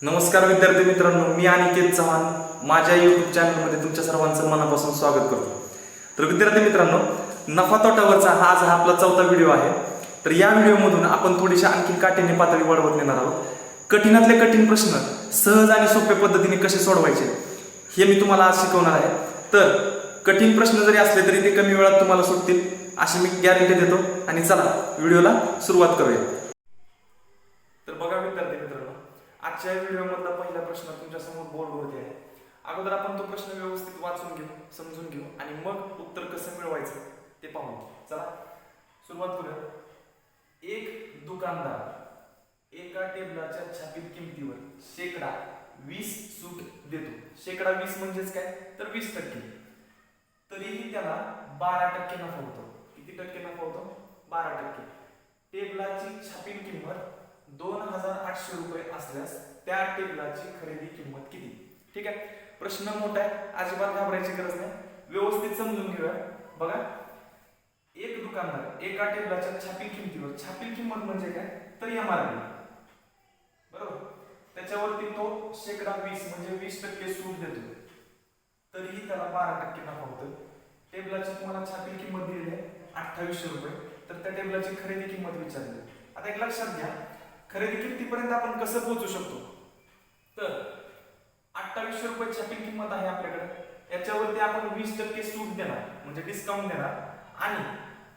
नमस्कार विद्यार्थी मित्रांनो, मी अनिकेत चव्हाण माझ्या यूट्यूब चॅनलमध्ये तुमच्या सर्वांचं मनापासून स्वागत करतो. तर विद्यार्थी मित्रांनो, नफा तोटावरचा आज हा आपला चौथा व्हिडिओ आहे. तर या व्हिडिओमधून आपण थोडीशी आणखी काठीने पातळी वाढवत नेणार आहोत. कठीणातले कठीण प्रश्न सहज आणि सोप्या पद्धतीने कसे सोडवायचे हे मी तुम्हाला आज शिकवणार आहे. तर कठीण प्रश्न जरी असले तरी ते कमी वेळात तुम्हाला सुटतील अशी मी गॅरंटी देतो. आणि चला व्हिडिओला सुरुवात करूया. तर बघा विद्यार्थी मित्रांनो, आजच्या व्हिडिओमधला पहिला प्रश्न तुमच्या समोर बोर्डवरती आहे. अगोदर आपण तो प्रश्न व्यवस्थित वाचून घेऊ, समजून घेऊ आणि मग उत्तर कसं मिळवायचं ते पाहू. चला सुरुवात करूया. एक दुकानदार एका टेबलाच्या छापील किमतीवर शेकडा 20 सूट देतो. शेकडा 20 म्हणजेच काय, तर 20%. तरीही त्याला 12% नफा होतो. किती टक्के नफा होतो? 12%. टेबलाची छापील किंमत 2800 रुपये असल्यास त्या टेबलाची खरेदी किंमत किती? ठीक आहे, प्रश्न मोठा आहे, अजिबात घाबरायची गरज नाही, व्यवस्थित समजून घेऊया. बघा, एक दुकानदार एका टेबलाच्या छापील किमतीवर, छापील किंमत म्हणजे काय, तर MRP बरोबर, त्याच्यावरती तो शेकडा 20 म्हणजे 20% सूट देतो. तरीही त्याला 12% नफा होतो. टेबलाची तुम्हाला छापील किंमत दिलेली आहे 2800 रुपये, तर त्या टेबलाची खरेदी किंमत विचारली. आता एक लक्षात घ्या, खरेदी किमतीपर्यंत आपण कसं पोहोचू शकतो. तर 2800 रुपये छापील किंमत आहे आपल्याकडे, याच्यावरती आपण 20% सूट देणार म्हणजे डिस्काउंट देणार आणि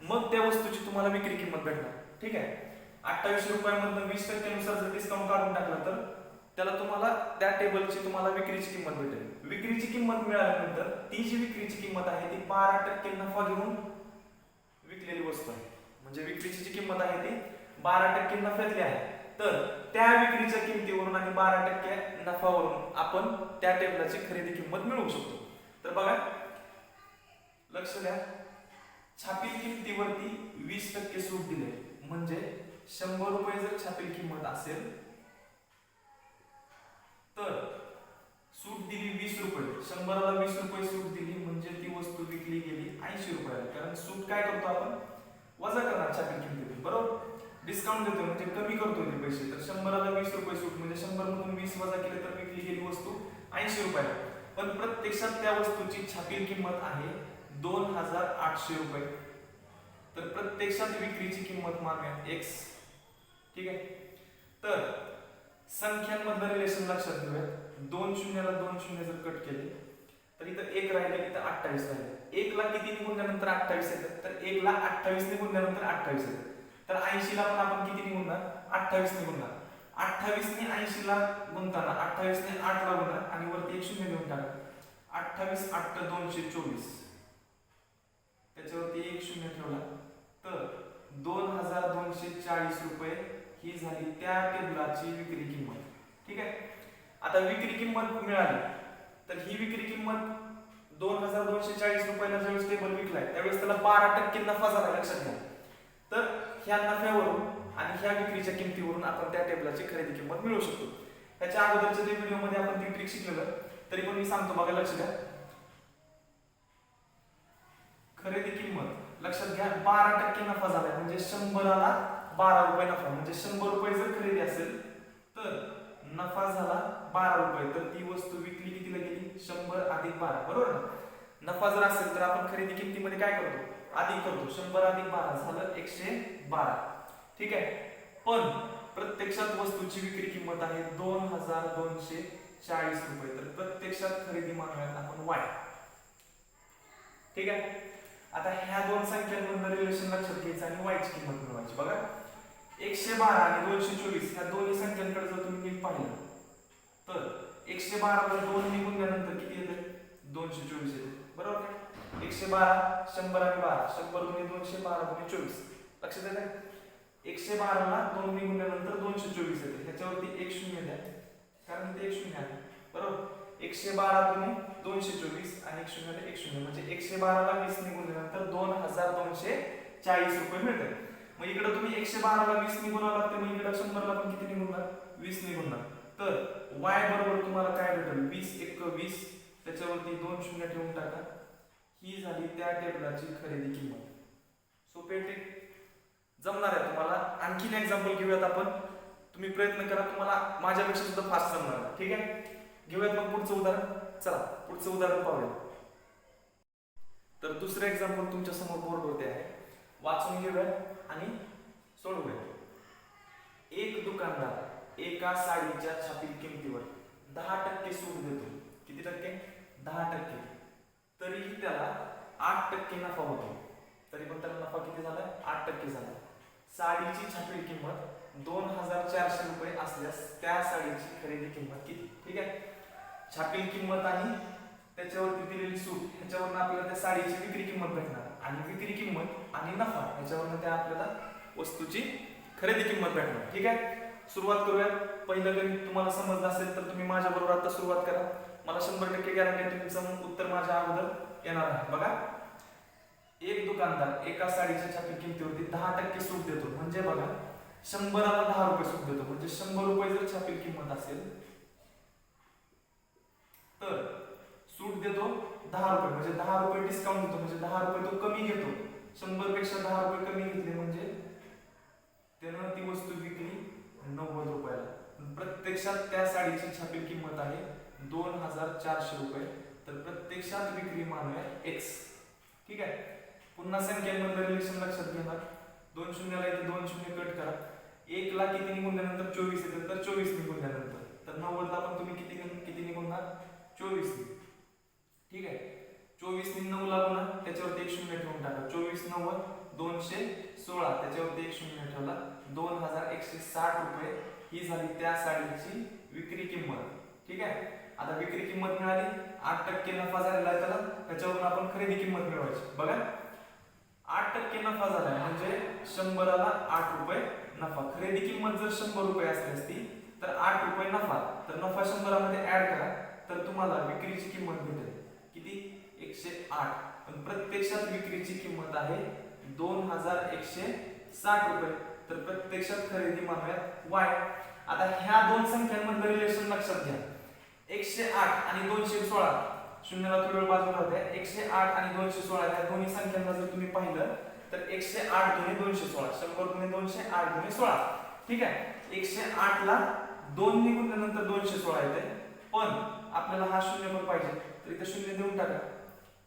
मग त्या वस्तूची तुम्हाला विक्री किंमत भेटणार. ठीक आहे, 2800 रुपयामधून 20% नुसार जर डिस्काउंट काढून टाकलं तर त्याला तुम्हाला त्या टेबलची तुम्हाला विक्रीची किंमत भेटेल. विक्रीची किंमत मिळाल्यानंतर ती जी विक्रीची किंमत आहे ती 12% नफा घेऊन विकलेली वस्तू आहे. म्हणजे विक्रीची जी किंमत आहे ती 12% नफ्यातली आहे. तर त्या विक्रीच्या किमतीवरून आणि 12% नफावरून आपण त्या टेबलाची खरेदी किंमत मिळवू शकतो. तर बघा, लक्ष द्या, छापील किमतीवरती 20% सूट दिले म्हणजे 100 रुपये जर छापील किंमत असेल तर सूट दिली 20 रुपये, 100ला 20 रुपये सूट दिली म्हणजे ती वस्तू विकली गेली 80 रुपयाला. कारण सूट काय करतो आपण, वजा करणार छापील किमतीतून, बरोबर, डिस्काउंट देतो म्हणजे कमी करतो ते पैसे. तर 100ला 20 रुपये सूट म्हणजे 100 मधून 20 वजा केले तर विकली गेली वस्तू 80 रुपयाला. पण प्रत्यक्षात त्या वस्तूची छापील किंमत आहे 2800 रुपये. तर प्रत्यक्षात विक्रीची किंमत मानूया X. ठीक आहे, तर संख्यांमधलं रिलेशन लक्षात घेऊया. 2 शून्याला 2 शून्य जर कट केले तर इथं 1 राहिले, इथं 28 राहिले. 1 ला किती निघूनल्यानंतर 28 येतात, तर 1 ला 28 निघूनल्यानंतर 28 येतात. तर 80 ला पण आपण किती निघूनणार, 28 निघूनणार. 28 ने 80 ला गुणताना 28 ने 8 ला गुणणार आणि वरती 1 शून्य घेऊन टाका. 28 8 224, त्याच्यावरती 1 शून्य ठेवला तर 2240 रुपये ही झाली त्या टेबलाची विक्री किंमत. ठीक आहे, आता विक्री किंमत मिळाली तर ही विक्री किंमत 2240 रुपयाला ज्यावेळेस टेबल विकलाय त्यावेळेस त्याला 12% नफा झाला. लक्षात घ्या, तर ह्या नफ्यावरून आणि ह्या विक्रीच्या किमतीवरून आपण त्या टेबलाची खरेदी किंमत मिळवू शकतो. त्याच्या अगोदरच्या व्हिडिओ मध्ये आपण ती ट्रिक शिकलेलं, तरी पण मी सांगतो, बघा लक्ष द्या. खरेदी किंमत लक्षात घ्या, 12% नफा झाला म्हणजे 100ला 12 रुपये नफा म्हणजे 100 रुपये जर खरेदी असेल तर नफा झाला 12 रुपये. तर ती वस्तू विकली कितीला गेली, 100 अधिक 12, बरोबर ना. नफा जर असेल तर आपण खरेदी किमतीमध्ये काय करतो, अधिक करतो. 100 अधिक 12 झालं 112. ठीक आहे, पण प्रत्यक्षात वस्तूची विक्री किंमत आहे 2240 रुपये. तर प्रत्यक्षात खरेदी मानूयात आपण Y. ठीक आहे, आता ह्या दोन संख्यांमधलं रिलेशन लक्षात घ्यायचं आणि Y ची किंमत मिळवायची. बघा, 112 आणि 224 ह्या दोन्ही संख्यांकडे जर तुम्ही नीट पाहिलं तर 112 वर 2 निघूनल्यानंतर किती येते, 224 येते, बरोबर काय. 112 100 आणि 12, 100 गुणिले 200, 12 गुणिले 24. लक्षात येते, 112 ला 2 निघूनल्यानंतर 224 येते. ह्याच्यावरती 1 शून्य द्या कारण इथे 1 शून्य आहे, बरोबर. 112 गुणिले 224 आणि 1 शून्य 1 शून्य म्हणजे 112 ला 20 निघूनल्यानंतर 2240 रुपये मिळतात. मग इकडे तुम्ही 112 ला 20 निघून आलात तर मग इकडे 100 ला पण किती निघूनणार, 20 निघूनणार. तर Y बरोबर तुम्हाला काय भेटेल, 20 1 20, त्याच्यावरती 2 शून्य ठेवून टाका. ही झाली त्या टेबलाची खरेदी किंमत. सोपे ट्रिक जमणार आहे तुम्हाला. आणखीन एक्झाम्पल घेऊयात आपण. तुम्ही प्रयत्न करा, तुम्हाला माझ्यापेक्षा सुद्धा फास्ट जमणार. ठीक आहे, घेऊयात मग पुढचं उदाहरण. चला पुढचं उदाहरण पाहूया. तर दुसरं एक्झाम्पल तुमच्या समोर बोर्डवरती आहे, वाचून घेऊया आणि सोडवूया. एक दुकानदार एका साडीच्या छापील किमतीवर 10% सूट देतो. किती टक्के? 10%. तरीही त्याला 8% नफा होतो. तरी पण त्याला नफा किती झाला? 8% झाला. साडीची छापील किंमत 2400 रुपये असल्यास त्या साडीची खरेदी किंमत किती? ठीक आहे, छापील किंमत आणि त्याच्यावरती दिलेली सूट ह्याच्यावरून आपल्याला त्या साडीची विक्री किंमत भेटणार, आणि विक्री किंमत आणि नफा ह्याच्यावरून त्या आपल्याला वस्तूची खरेदी किंमत भेटणार. ठीक आहे, सुरुवात करूया. पहिलं गणित तुम्हाला समजलं असेल तर तुम्ही माझ्या बरोबर आता सुरुवात करा. मला 100% गॅरंटी आहे तुमचं उत्तर माझ्या अगोदर येणार आहे. बघा, एक दुकानदार एका साडीच्या छापील किमतीवरती 10% सूट देतो. म्हणजे बघा, 100ला 10 रुपये सूट देतो. म्हणजे 100 रुपये जर छापील किंमत असेल तर सूट देतो 10 रुपये, म्हणजे 10 रुपये डिस्काउंट देतो, म्हणजे 10 रुपये तो कमी घेतो. 100 पेक्षा 10 रुपये कमी घेतले म्हणजे त्यानं ती वस्तू विकली 90 रुपयाला. प्रत्यक्षात त्या साडीची छापील किंमत आहे 2400 रुपये. तर प्रत्यक्षात विक्री मानूया x. ठीक आहे, पुन्हा संख्यांमधलं रिलेशन लक्षात घेणार. 2 शून्याला इथे 2 शून्य कट करा. 1 ला किती निघूनल्यानंतर 24 येते, तर 24 निघूनल्यानंतर तर 90 ला पण तुम्ही किती निघूनणार? 24 ने. ठीक आहे, 24 ने 9 ला गुणा, त्याच्यावरती 1 शून्य ठेवून टाका. 24 9 216, त्याच्यावरती 1 शून्य ठेवला. 2160 रुपये ही झाली त्या साडीची विक्री किंमत. ठीक आहे, आता विक्री किंमत मिळाली, 8% नफा झालेला आहे त्याला, त्याच्यावरून आपण खरेदी किंमत मिळवायची. बघा, 8% नफा झालाय म्हणजे 100ला 8 रुपये नफा. खरेदी किंमत जर 100 रुपये असली असती तर 8 रुपये नफा, तर नफा 100 मध्ये ऍड करा तर तुम्हाला विक्रीची किंमत भेटेल किती? 108. पण प्रत्यक्षात विक्रीची किंमत आहे 2160 रुपये. तर प्रत्यक्षात खरेदी मानूया y. आता ह्या दोन संख्यांमधलं रिलेशन लक्षात घ्या. 108 आणि 216, शून्याला थोडी वेळ बाजूला होते. 108 आणि 216 या दोन्ही संख्यांना जर तुम्ही पाहिलं तर 108 गुणे 216, 100 गुणे 200, 8 गुणे 16. ठीक आहे, 108 ला 2 निघूनल्यानंतर 216 येते, पण आपल्याला हा शून्य पण पाहिजे तर इथे शून्य देऊन टाका.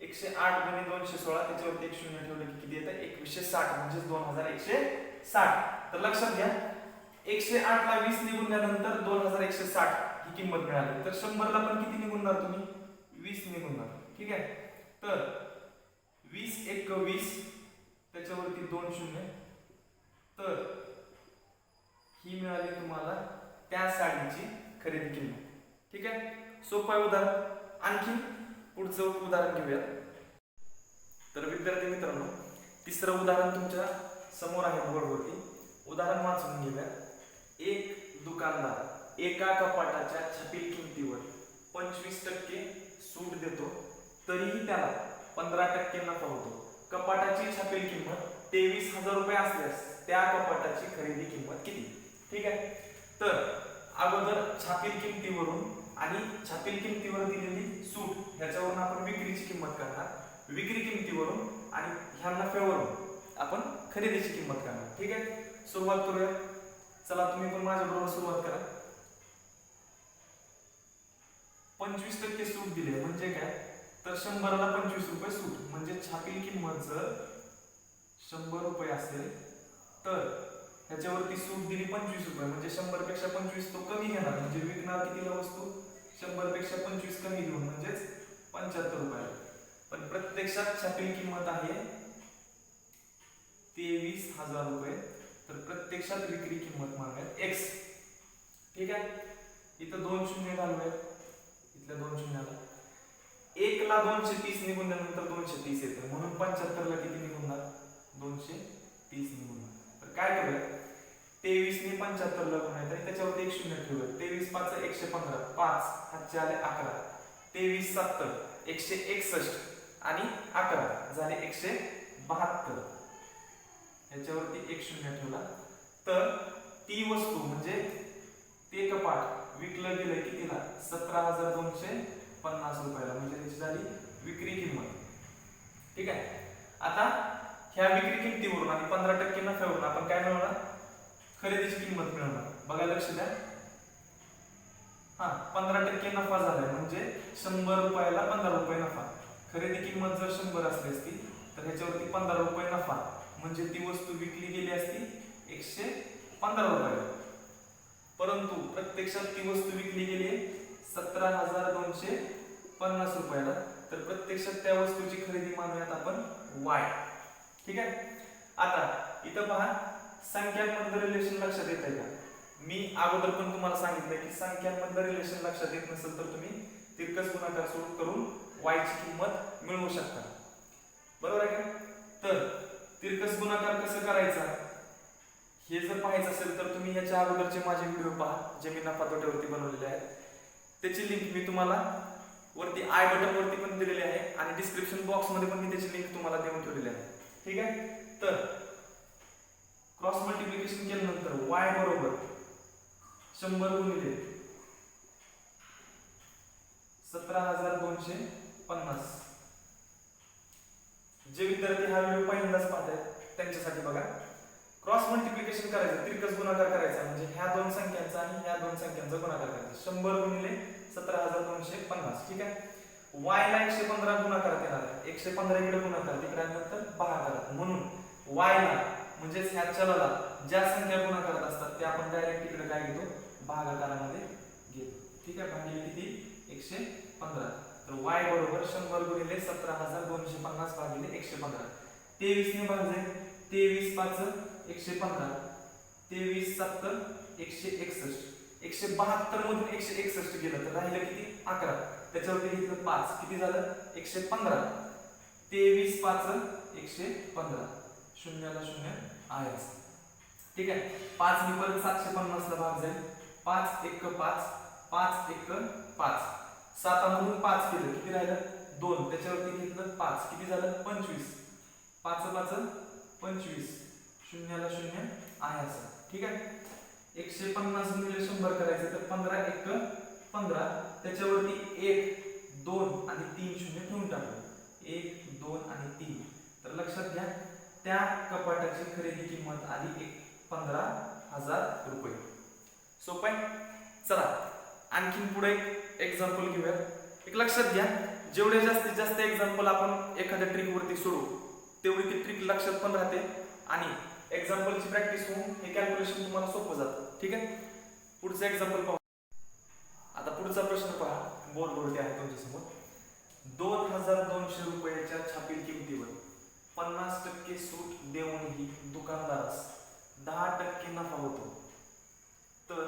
108 गुणे 216, त्याच्यावरती 1 शून्य ठेवलं की किती येतं? 2160, म्हणजे 2160. तर लक्षात घ्या, 108 ला 20 निघूनल्यानंतर 2160 ही किंमत मिळाली. तर 100 ला पण किती निघूनणार तुम्ही? 20 निघूनणार. ठीक आहे, तर 20 एक 20, त्याच्यावरती 2 शून्य, तर ही मिळाली तुम्हाला त्या साडीची खरेदी किंमत. ठीक आहे, सोपं आहे उदाहरण. आणखी पुढचं उदाहरण घेऊया. तर विद्यार्थी मित्रांनो, तिसरं उदाहरण तुमच्या समोर आहे बोर्डवरती. उदाहरण वाचून घेऊया. एक दुकानदार एका कपाटाच्या छापील किमतीवर 25% सूट देतो, तरीही त्याला 15% नफा होतो. कपाटाची छापील किंमत 23,000 रुपये असल्यास त्या कपाटाची खरेदी किंमत किती? ठीक आहे, तर अगोदर छापील किमतीवरून आणि छापील किमतीवर दिलेली सूट ह्याच्यावरून आपण विक्रीची किंमत करणार. विक्री किमतीवरून आणि ह्या नफ्यावरून आपण खरेदीची किंमत करणार. ठीक आहे, सुरुवात करूया. चला तुम्ही पण माझ्या बरोबर सुरुवात करा. 25% सूट दिली म्हणजे काय? तर 100ला 25 रुपये सूट, म्हणजे छापील किंमत जर 100 रुपये असेल तर ह्याच्यावरती सूट दिली 25 रुपये, म्हणजे 100 पेक्षा 25 तो कमी घेणार, म्हणजे विकणार कितीला वस्तू? 100 पेक्षा 25 कमी घेऊन, म्हणजेच 75 रुपये. पण प्रत्यक्षात छापील किंमत आहे 23,000 रुपये. तर प्रत्यक्षात विक्री किंमत मानूया x. ठीक आहे, इथं 2 शून्य घालूया. इथल्या 2 शून्याला 1 ला 230 निघूनल्यानंतर 230 येते, म्हणून 75 ला किती निघूनणार? 230 निघूनणार. तर काय करूया, 23 ने 75 ला गुणायचं आणि त्याच्यावरती 1 शून्य ठेवूया. 23 5 115, 5 हातचे आले 11, 23 7 161 आणि 11 झाले 172. याच्यावरती 1 शून्य ठेवला तर ती वस्तू म्हणजे ते कपाट विकलं गेलं कितीला? 17,250 रुपयाला, म्हणजे त्याची झाली विक्री किंमत. ठीक आहे, आता ह्या विक्री किमतीवरून आणि 15% नफ्यावरून आपण काय मिळवणार? खरेदीची किंमत मिळवणार. बघा लक्ष द्या. हा 15% नफा झालाय म्हणजे 100 रुपयाला 15 रुपये नफा. खरेदी किंमत जर 100 असली असती तर ह्याच्यावरती 15 रुपये नफा म्हणजे ती वस्तू विकली गेली असती 115 रुपयाला. परंतु प्रत्यक्षात ती वस्तू विकली गेली 17,250 रुपयाला. तर प्रत्यक्षात त्या वस्तूची खरेदी मानूयात आपण वाय. ठीक आहे. आता इथं पहा संख्यांमधलं रिलेशन लक्षात येत आहे का? मी अगोदर पण तुम्हाला सांगितलंय की संख्यांमधलं रिलेशन लक्षात येत नसेल तर तुम्ही तिरकस गुणाकार सोडून करून वायची किंमत मिळवू शकता. बरोबर आहे का? तर तिरकस गुणाकार कसं करायचा हे जर पाहायचं असेल तर तुम्ही याच्या अगोदरचे माझे व्हिडिओ पहा जे मी नफा तोट्यावरती बनवलेले आहेत. त्याची लिंक मी तुम्हाला वरती आय बटन वरती पण दिलेली आहे आणि डिस्क्रिप्शन बॉक्स मध्ये पण मी त्याची लिंक तुम्हाला देऊन ठेवलेली आहे. ठीक आहे. तर क्रॉस मल्टिप्लिकेशन केल्यानंतर y बरोबर 100 गुणिले 17,250. जे विद्यार्थी हा व्हिडिओ पहिल्यांदाच पाहतात त्यांच्यासाठी बघा. क्रॉस मल्टिप्लिकेशन करायचं तिरकस गुणाकार करायचा म्हणजे ह्या दोन संख्यांचा आणि ह्या दोन संख्यांचा गुणाकार करायचा. 100 गुणिले 17,250. ठीक आहे. y ला 115 गुणाकारात येणार आहे. 115 इकडे गुणाकार तिकडे नंतर भागाकारात. म्हणून y ला म्हणजेच ह्या चलाला ज्या संख्या गुणाकारात असतात त्या आपण डायरेक्ट इकडे काय घेतो भागाकारामध्ये घेतो. ठीक आहे. भागिले किती 115. तर y बरोबर 100 गुणिले 17,250 भागिले 115. 23 ने भागले 23 5 115. 23 7 161. 172 मधून 161 गेलं तर राहिलं किती 11. त्याच्यावरती घेतलं 5 किती झालं 115. 23 5 115. शून्याला शून्य आहे. ठीक आहे. 5 ने परत 750 ला भाग जाईल. 5 1 5 5 1 5. 7 मधून 5 केलं किती राहिलं 2. त्याच्यावरती घेतलं 5 किती झालं 25. 5 5 25. शून्याला शून्य आहे असं. ठीक आहे. 150 गुणिले 100 करायचं तर 15 1 15. त्याच्यावरती 1 2 आणि 3 शून्य ठेवून टाकलं. 1 2 आणि 3. तर लक्षात घ्या त्या कपाटाची खरेदी किंमत आली 15,000 रुपये. सोपं आहे. चला आणखीन पुढे एक एक्झाम्पल घेऊया. एक लक्षात घ्या जेवढे जास्तीत जास्त एक्झाम्पल आपण एखाद्या ट्रिक वरती सोडू तेवढी ती ट्रिक लक्षात पण राहते आणि एक्झाम्पलची प्रॅक्टिस होऊन हे कॅल्क्युलेशन तुम्हाला सोपं जातं. ठीक आहे. पुढचं एक्झाम्पल पाहू. आता पुढचा प्रश्न पहा बोर्डवरती आहे तुमच्यासमोर. 2,200 रुपयाच्या छापील किमतीवर 50% सूट देऊनही दुकानदारास 10% नफा होतो तर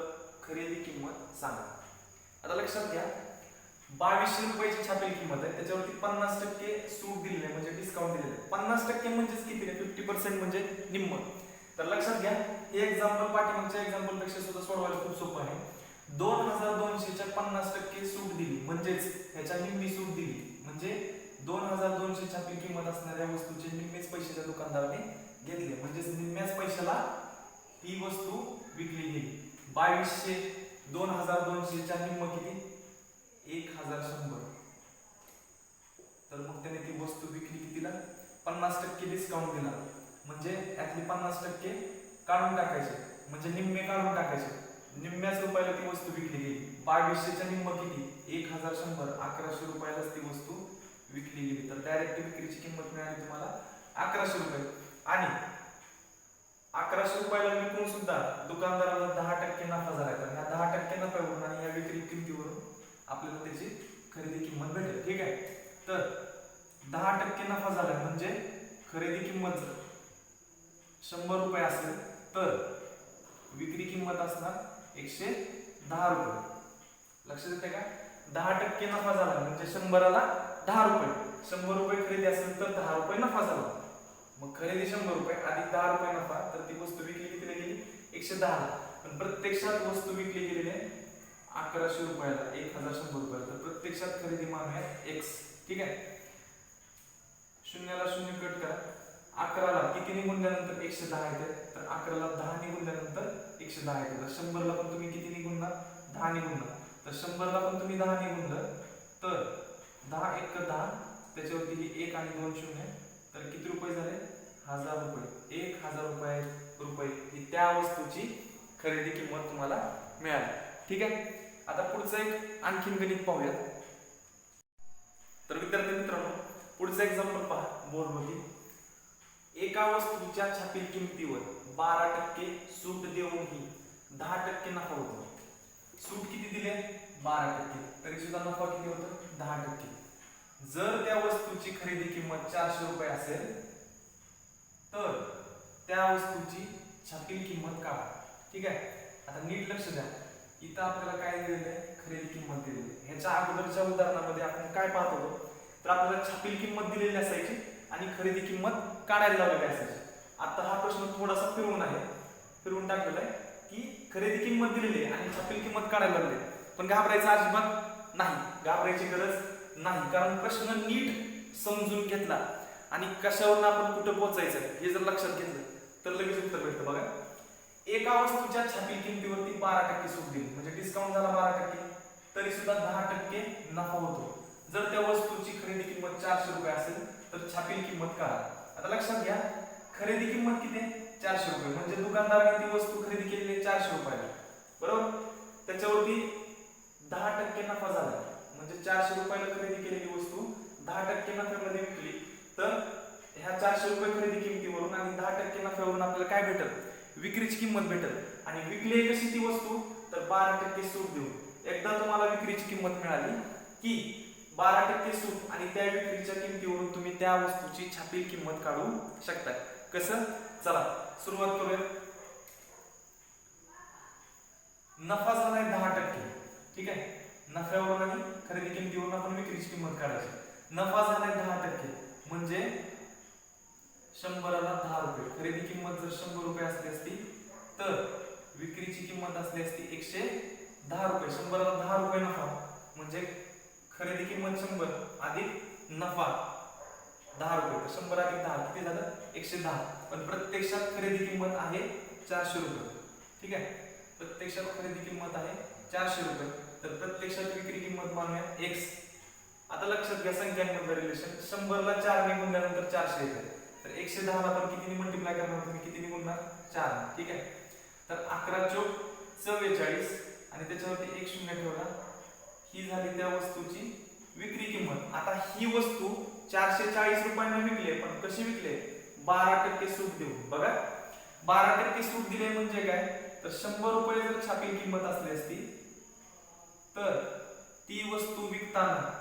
खरेदी किंमत सांगा. आता लक्षात घ्या 2200 रुपयाची छापील किंमत आहे त्याच्यावरती 50% सूट दिलेली आहे म्हणजे डिस्काउंट दिलेलं आहे. 50% म्हणजेच किती आहे 50% म्हणजे निम्म. तर लक्षात घ्या हे एक्झाम्पल पाठीमागच्या एक्झाम्पल पेक्षा सुद्धा सोडवायला खूप सोपं आहे. 2,200 च्या 50% सूट दिली म्हणजेच ह्याच्या निम्मी सूट दिली म्हणजे 2,200 छापील किंमत असणाऱ्या वस्तूचे निम्मेच पैसे त्या दुकानदाराने घेतले म्हणजेच निम्म्याच पैशाला ती वस्तू विकली गेली. 2200 2,200 च्या निम्म किती 1,100. तर मग त्याने ती वस्तू विकली कितीला 50% डिस्काउंट दिला म्हणजे यातली 50% काढून टाकायचे म्हणजे निम्मे काढून टाकायचे. निम्म्याच रुपयाला ती वस्तू विकली गेली. 2200 च्या निम्म किती 1,100. 1,100 रुपयालाच ती वस्तू विकली गेली. तर डायरेक्ट विक्रीची किंमत मिळाली तुम्हाला 1,100 रुपये आणि 1,100 रुपयाला विकून सुद्धा दुकानदाराला 10% नफा झाला. तर ह्या 10% नफ्यावरून आणि या विक्री किमतीवरून आपल्याला त्याची खरेदी किंमत भेटेल. ठीक आहे. तर 10% नफा झाला म्हणजे खरेदी किंमत जर 100 रुपये असेल तर विक्री किंमत असणार 110 रुपये. लक्षात येते का 10% नफा झाला म्हणजे 100ला 10 रुपये. 100 रुपये खरेदी असेल तर 10 रुपये नफा झाला. मग खरेदी 100 रुपये अधिक 10 रुपये नफा तर ती वस्तू विकली कितीला गेली 110 ला. पण प्रत्यक्षात वस्तू विकली गेलेली आहे 1,100 रुपयाला 1,100 रुपयाला. तर प्रत्यक्षात खरेदी मानूया x. ठीक आहे. शून्याला शून्य कट करा. 11ला किती निघून द्यानंतर 110 येते तर 11ला 10 निघून द्यानंतर 110 येते. तर 100ला पण तुम्ही किती निघून ना 10 निघून ना. तर 100ला पण तुम्ही 10 निघून द्या तर 10 1 10 त्याच्यावरती 1 आणि 2 शून्य तर किती रुपये झाले 1,000 रुपये. 1,000 रुपये ही त्या वस्तूची खरेदी किंमत तुम्हाला मिळाली. ठीक आहे. आता पुढचं एक आणखीन गणित पाहूया. तर विद्यार्थी मित्रांनो, पुढचं एक्झाम्पल पहा बोर्डमध्ये. एका वस्तूच्या छापील किमतीवर 12% सूट देऊनही 10% नफा होतो. सूट किती दिले? 12%. तरी सुद्धा नफा किती होतो? 10%. जर त्या वस्तूची खरेदी किंमत 400 रुपये असेल तर त्या वस्तूची छापील किंमत काढा. ठीक आहे. आता नीट लक्ष द्या. इथं आपल्याला काय दिलेलं आहे? खरेदी किंमत दिलेली आहे. ह्याच्या अगोदरच्या उदाहरणामध्ये आपण काय पाहत होतो? तर आपल्याला छापील किंमत दिलेली असायची आणि खरेदी किंमत काढायला लावलेली असायची. आता हा प्रश्न थोडासा फिरवून टाकलेला आहे की खरेदी किंमत दिलेली आहे आणि छापील किंमत काढायला लागली. पण घाबरायचं अजिबात नाही, घाबरायची गरज नाही. कारण प्रश्न नीट समजून घेतला आणि कशावरून आपण कुठं पोहोचायचं हे जर लक्षात घेतलं तर लगेच उत्तर भेटतं. बघा, एका वस्तूच्या छापील किमतीवरती 12% सूट दिली म्हणजे डिस्काउंट झाला 12%, तरी सुद्धा 10% नफा होतो. जर त्या वस्तूची खरेदी किंमत 400 रुपये असेल तर छापील किंमत काढा. आता लक्षात घ्या, खरेदी किंमत किती आहे? 400 रुपये. म्हणजे दुकानदाराने ती वस्तू खरेदी केलेली आहे 400 रुपयाला, बरोबर. त्याच्यावरती 10% नफा झाला. म्हणजे 400 रुपयाला खरेदी केलेली वस्तू 10% नफ्यामध्ये विकली तर ह्या 400 रुपये खरेदी किमतीवरून आणि 10% नफ्यावरून आपल्याला काय भेटल? विक्रीची किंमत भेटल. आणि विकली कशी ती वस्तू? तर 12% सूट देऊन. एकदा तुम्हाला विक्रीची किंमत मिळाली की 12% सूट आणि त्या विक्रीच्या किमतीवरून तुम्ही त्या वस्तूची छापील किंमत काढू शकता. कसं? चला सुरुवात करूया. नफा झालाय 10%. ठीक आहे. नफ्यावरून आणि खरेदी किमतीवरून आपण विक्रीची किंमत काढायची. नफा झालाय 10% म्हणजे 100ला 10 रुपये. खरेदी किंमत जर 100 रुपये असली असती तर विक्रीची किंमत असली असती 110 रुपये. 100ला 10 रुपये नफा म्हणजे खरेदी किंमत 100 अधिक नफा 10 रुपये. तर 100 अधिक 10 किती झालं? 110. पण प्रत्यक्षात खरेदी किंमत आहे 400 रुपये. ठीक आहे. प्रत्यक्षात खरेदी किंमत आहे 400 रुपये. तर प्रत्यक्षात विक्री किंमत मानूया x. आता लक्षात घ्या संख्यांमधलं रिलेशन. 100ला 4 ने गुणल्यानंतर 400 येते. तर 110 ला आपण किती मल्टिप्लाय करणार? तुम्ही किती गुणणार? 4. ठीक आहे. तर 11 चौक 44 आणि त्याच्यावरती 1 शून्य ठेवला. ही झाली त्या वस्तूची विक्री किंमत. आता ही वस्तू 440 रुपयांना विकली, पण कशी विकली? 12% सूट देऊन. बघा, 12% सूट दिले म्हणजे काय? तर 100 रुपये जर छापील किंमत असली असती तर ती वस्तू विकताना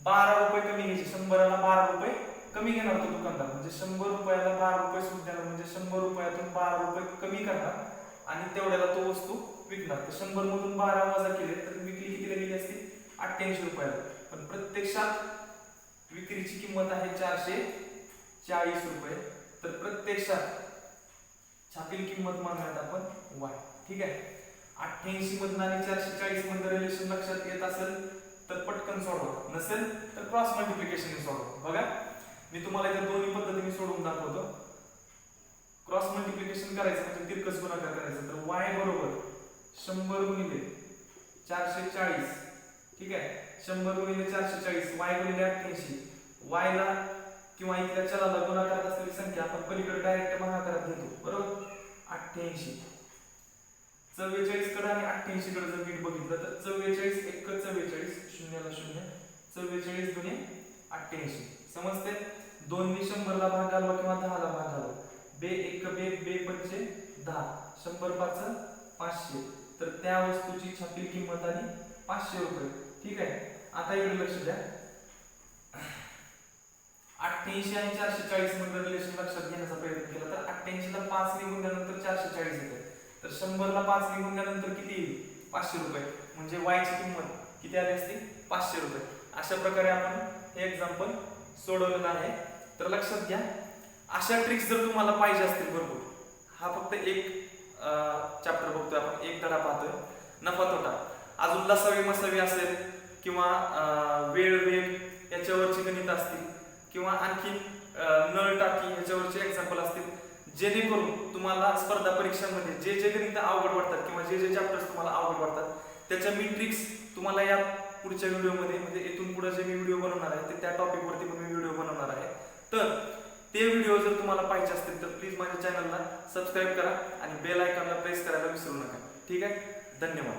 12 रुपये कमी घ्यायची. 100ला 12 रुपये कमी घेणार तो दुकानदार. म्हणजे 100 रुपयाला 12 रुपये सूट देणार म्हणजे 100 रुपयातून 12 रुपये कमी करणार आणि तेवढ्याला तो वस्तू विकणार. तर 100 मधून 12 वजा केले तर विक्री कितीला गेली असती? 88 रुपयाला. पण प्रत्यक्षात विक्रीची किंमत आहे 440 रुपये. तर प्रत्यक्षात छापील किंमत मानूयात आपण y. ठीक आहे. 88 मधून आणि 440 मधलं रिलेशन लक्षात येत असेल तर पटकन सोडवा, नसेल तर क्रॉस मल्टिप्लिकेशन सोडवा. बघा, मी तुम्हाला इथे दोन्ही पद्धतीने सोडवून दाखवतो. क्रॉस मल्टिप्लिकेशन करायचं म्हणजे तिरकस गुणाकार करायचं. तर y बरोबर 100 गुणिले 440. ठीक आहे. 100 गुणिले 440 y गुणिले 88. y ला किंवा इथल्या चलाला गुणाकारात असलेली संख्या आपण पलीकडे डायरेक्ट भागाकारात घेतो, बरोबर. 88. 44 कडे आणि 88 कडे जर नीट बघितलं तर 44 1 44 शून्याला 0. 44 गुणे 88. समजते? 2 ने 100 ला भाग घालवा किंवा 10 ला भाग घालवा. बे 1 बे बे 5 10. 100 5 500. तर त्या वस्तूची छापील किंमत आली 500 रुपये. ठीक आहे. आता इकडे लक्ष द्या. 88 आणि 440 मधलं रिलेशन लक्षात घेण्याचा प्रयत्न केला तर 88 ला 5 ने गुणल्यानंतर 440 येते. तर 100 ला 5 ने गुणल्यानंतर किती येईल? 500 रुपये. म्हणजे y ची किंमत किती आली असती? 500 रुपये. अशा प्रकारे आपण हे एक्झाम्पल सोडवलेलं आहे. तर लक्षात घ्या, अशा ट्रिक्स जर तुम्हाला पाहिजे असतील भरपूर, हा फक्त एक चॅप्टर बघतोय आपण, एक धडा पाहतोय, नफा तोटा. अजून लसावी मसावी असेल किंवा वेळ वेग याच्यावरची गणित असतील किंवा आणखी नळ टाकी याच्यावरचे एक्झाम्पल असतील, जेणेकरून तुम्हाला स्पर्धा परीक्षांमध्ये जे जे गणित अवघड वाटतात किंवा जे जे चॅप्टर्स तुम्हाला अवघड वाटतात त्याच्या मी ट्रिक्स तुम्हाला या पुढच्या व्हिडिओमध्ये, म्हणजे इथून पुढे जे मी व्हिडिओ बनवणार आहे ते त्या टॉपिकवरती पण मी व्हिडिओ बनवणार आहे. तर ते व्हिडिओ जर तुम्हाला पाहिजे असतील तर प्लीज माझ्या चॅनलला सबस्क्राईब करा आणि बेल आयकॉनला प्रेस करायला विसरू नका. ठीक आहे, धन्यवाद.